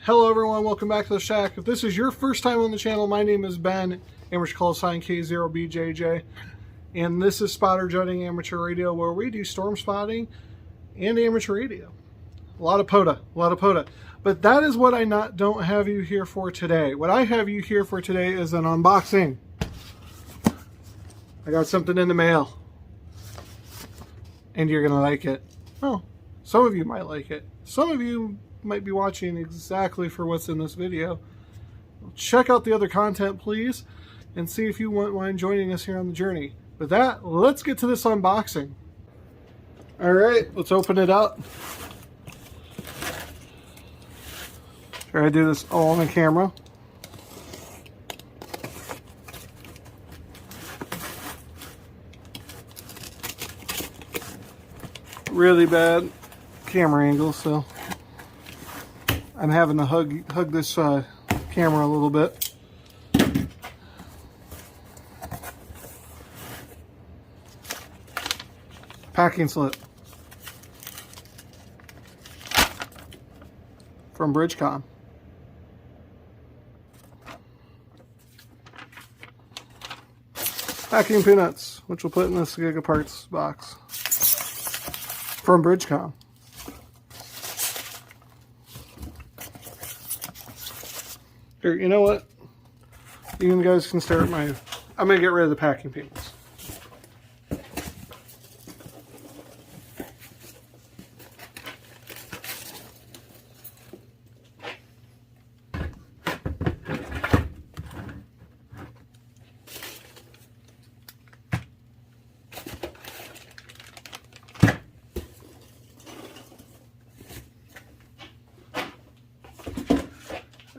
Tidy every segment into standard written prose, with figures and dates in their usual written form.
Hello everyone, welcome back to the shack. If this is your first time on the channel, my name is Ben, amateur call sign K0BJJ, and this is Spotter Jutting Amateur Radio, where we do storm spotting and amateur radio. A lot of POTA. But that is what I don't have you here for today. What I have you here for today is an unboxing. I got something in the mail, and you're gonna like it. Oh, some of you might like it. Some of you might be watching exactly for what's in this video. Check out the other content, please, and see if you wouldn't mind joining us here on the journey. With that, let's get to this unboxing. All right, let's open it up. Try to do this all on the camera. Really bad camera angle, so I'm having to hug this camera a little bit. Packing slip from Bridgecom. Packing peanuts, which we'll put in this Gigaparts box from Bridgecom. Here, you know what? You guys can stare at my... I'm going to get rid of the packing peanuts.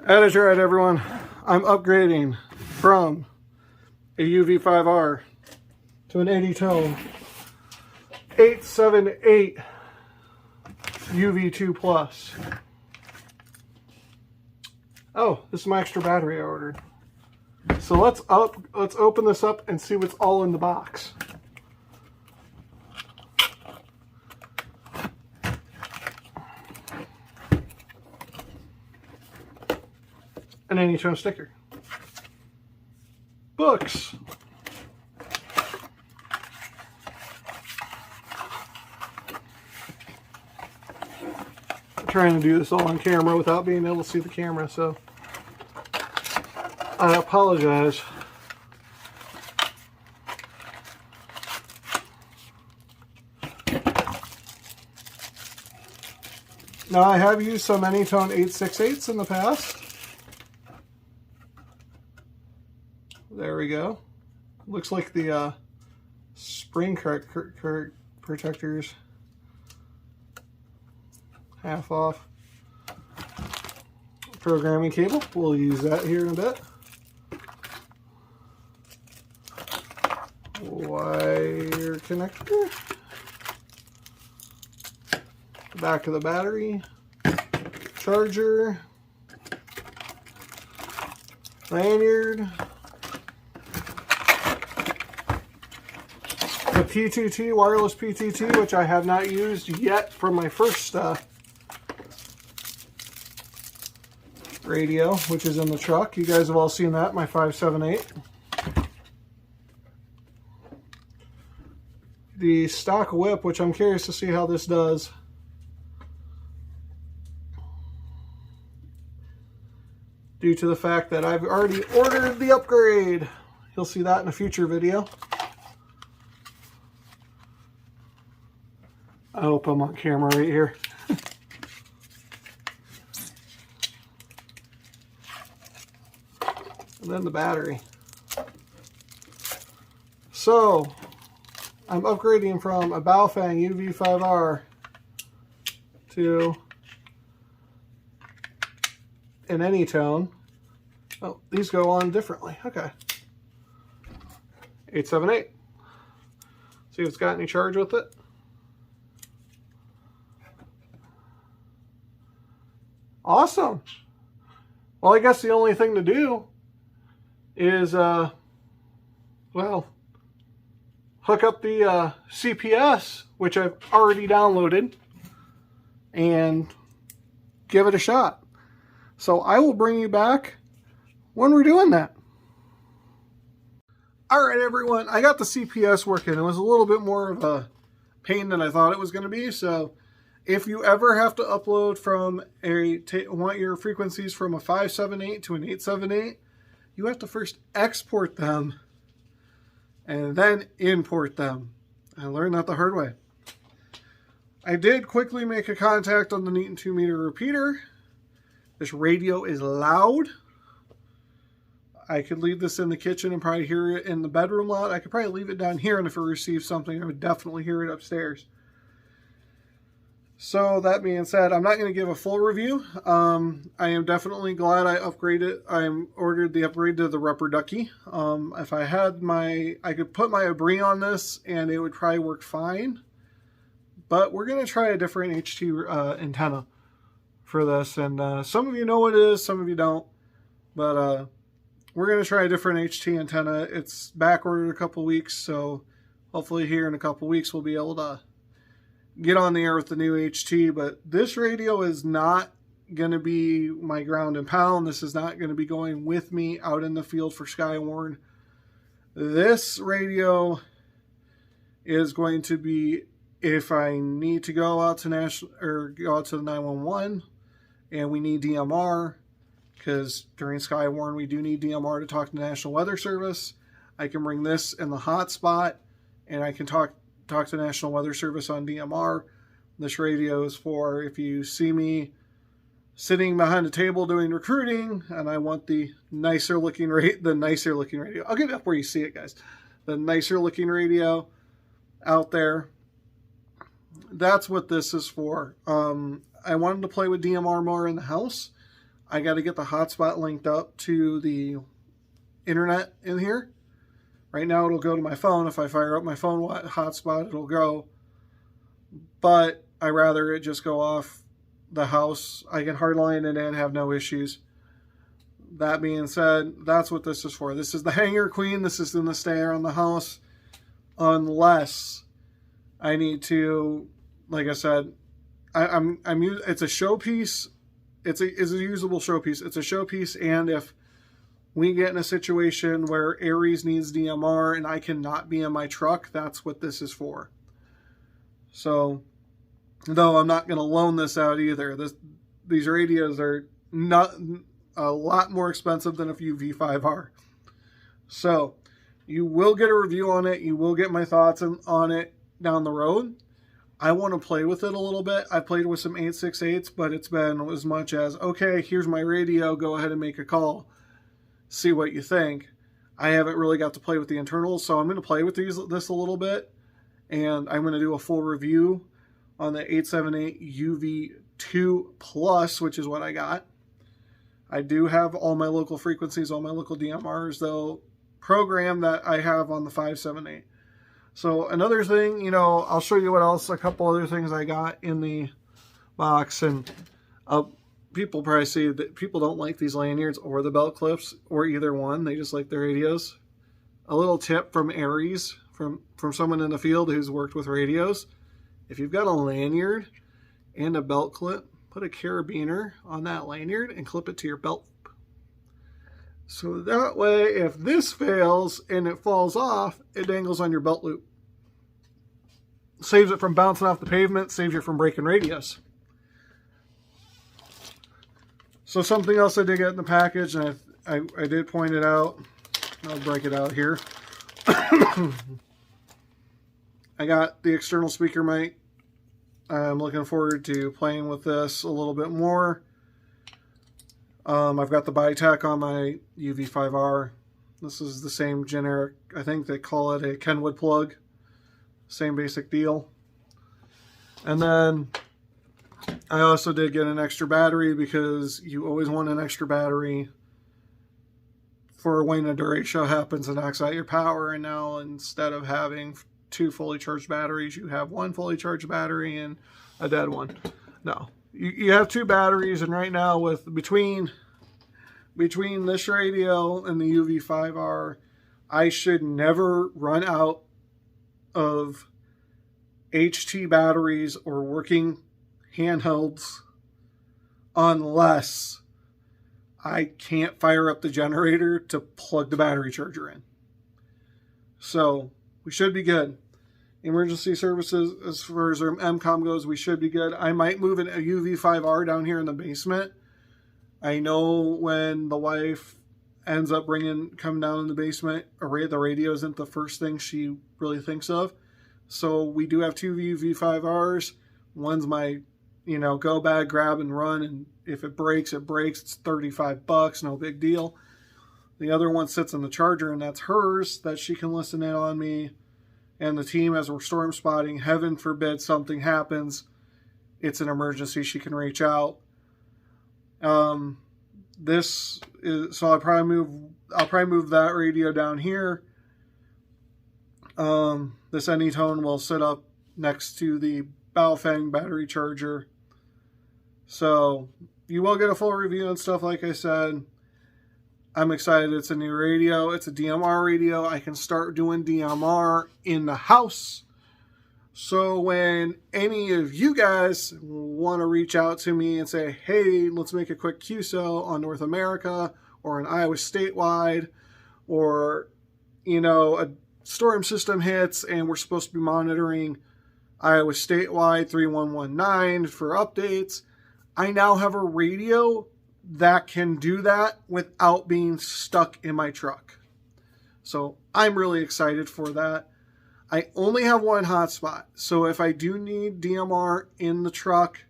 That is right, everyone. I'm upgrading from a UV5R to an AnyTone 878UVII Plus. Oh, this is my extra battery I ordered. So let's open this up and see what's all in the box. An AnyTone sticker. Books. I'm trying to do this all on camera without being able to see the camera, so I apologize. Now, I have used some AnyTone 878s in the past. There we go. Looks like the spring protectors half off. Programming cable. We'll use that here in a bit. Wire connector. The back of the battery. Charger. Lanyard. The PTT, wireless PTT, which I have not used yet from my first radio, which is in the truck. You guys have all seen that, my 578. The stock whip, which I'm curious to see how this does. Due to the fact that I've already ordered the upgrade. You'll see that in a future video. I hope I'm on camera right here. And then the battery. So, I'm upgrading from a Baofeng UV5R to an AnyTone. Oh, these go on differently. Okay. 878. See if it's got any charge with it. Awesome. Well, I guess the only thing to do is, well, hook up the CPS, which I've already downloaded, and give it a shot. So I will bring you back when we're doing that. All right, everyone, I got the CPS working. It was a little bit more of a pain than I thought it was going to be. So if you ever have to upload from want your frequencies from a 578 to an 878, you have to first export them and then import them. I learned that the hard way. I did quickly make a contact on the Neaton 2-meter repeater. This radio is loud. I could leave this in the kitchen and probably hear it in the bedroom loud. I could probably leave it down here, and if it receives something, I would definitely hear it upstairs. So that being said, I'm not going to give a full review. I am definitely glad I upgraded. I ordered the upgrade to the rubber ducky. If I had I could put my Abri on this, and it would probably work fine. But we're going to try a different HT antenna for this, and some of you know what it is, some of you don't. But we're going to try a different HT antenna. It's back ordered a couple weeks, so hopefully here in a couple weeks we'll be able to get on the air with the new HT. But this radio is not going to be my ground and pound. This is not going to be going with me out in the field for Skywarn. This radio is going to be if I need to go out to go out to the 911 and we need DMR, because during Skywarn we do need DMR to talk to the National Weather Service. I can bring this in the hotspot and I can talk to National Weather Service on DMR. This radio is for if you see me sitting behind a table doing recruiting and I want the nicer looking radio. I'll get it up where you see it, guys. The nicer looking radio out there. That's what this is for. I wanted to play with DMR more in the house. I got to get the hotspot linked up to the internet in here. Right now it'll go to my phone. If I fire up my phone hotspot, it'll go. But I rather it just go off the house. I can hardline it in, have no issues. That being said, that's what this is for. This is the hanger queen. This is going to stay around the house unless I need to, like I said, it's a showpiece. It's a usable showpiece. It's a showpiece, and if we get in a situation where Aries needs DMR and I cannot be in my truck, that's what this is for. So, though I'm not going to loan this out either. These radios are not a lot more expensive than a few V5R. So, you will get a review on it. You will get my thoughts on it down the road. I want to play with it a little bit. I played with some 868s, but it's been as much as, okay, here's my radio, go ahead and make a call. See what you think. I haven't really got to play with the internals, so I'm going to play with this a little bit, and I'm going to do a full review on the 878UVII Plus, which is what I got. I do have all my local frequencies, all my local DMRs, though, programmed that I have on the 578. So another thing, I'll show you what else, a couple other things I got in the box, and people probably see that people don't like these lanyards or the belt clips or either one. They just like the radios. A little tip from Aries, from someone in the field who's worked with radios. If you've got a lanyard and a belt clip, put a carabiner on that lanyard and clip it to your belt. So that way, if this fails and it falls off, it dangles on your belt loop. Saves it from bouncing off the pavement, saves you from breaking radios. So something else I did get in the package, and I did point it out. I'll break it out here. I got the external speaker mic. I'm looking forward to playing with this a little bit more. I've got the Bitech on my UV5R. This is the same generic, I think they call it a Kenwood plug. Same basic deal. And then I also did get an extra battery because you always want an extra battery for when a derecho happens and knocks out your power. And now instead of having 2 fully charged batteries, you have 1 fully charged battery and a dead one. No. You have 2 batteries, and right now with between this radio and the UV5R, I should never run out of HT batteries or working handhelds unless I can't fire up the generator to plug the battery charger in. So we should be good. Emergency services, as far as our MCOM goes, we should be good. I might move a UV5R down here in the basement. I know when the wife ends up coming down in the basement, the radio isn't the first thing she really thinks of. So we do have 2 UV5Rs. One's my, go bag, grab and run, and if it breaks, it breaks. It's $35, no big deal. The other one sits in the charger, and that's hers, that she can listen in on me and the team as we're storm spotting. Heaven forbid something happens. It's an emergency. She can reach out. So I'll probably move that radio down here. This AnyTone will sit up next to the Baofeng battery charger. So you will get a full review and stuff, like I said. I'm excited. It's a new radio. It's a DMR radio. I can start doing DMR in the house. So when any of you guys want to reach out to me and say, hey, let's make a quick QSO on North America or an Iowa statewide, or, a storm system hits and we're supposed to be monitoring Iowa statewide 3119 for updates, I now have a radio that can do that without being stuck in my truck. So I'm really excited for that. I only have one hotspot, so if I do need DMR in the truck,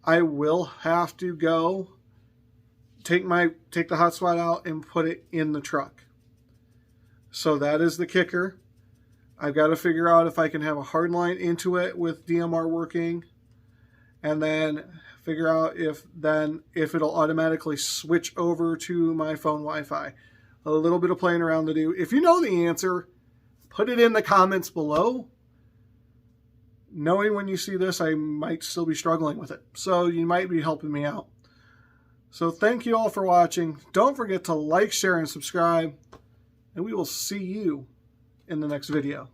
I will have to go take the hotspot out and put it in the truck. So that is the kicker. I've got to figure out if I can have a hard line into it with DMR working, and then figure out if it'll automatically switch over to my phone Wi-Fi. A little bit of playing around to do. If you know the answer, put it in the comments below. Knowing when you see this, I might still be struggling with it. So you might be helping me out. So thank you all for watching. Don't forget to like, share, and subscribe. And we will see you in the next video.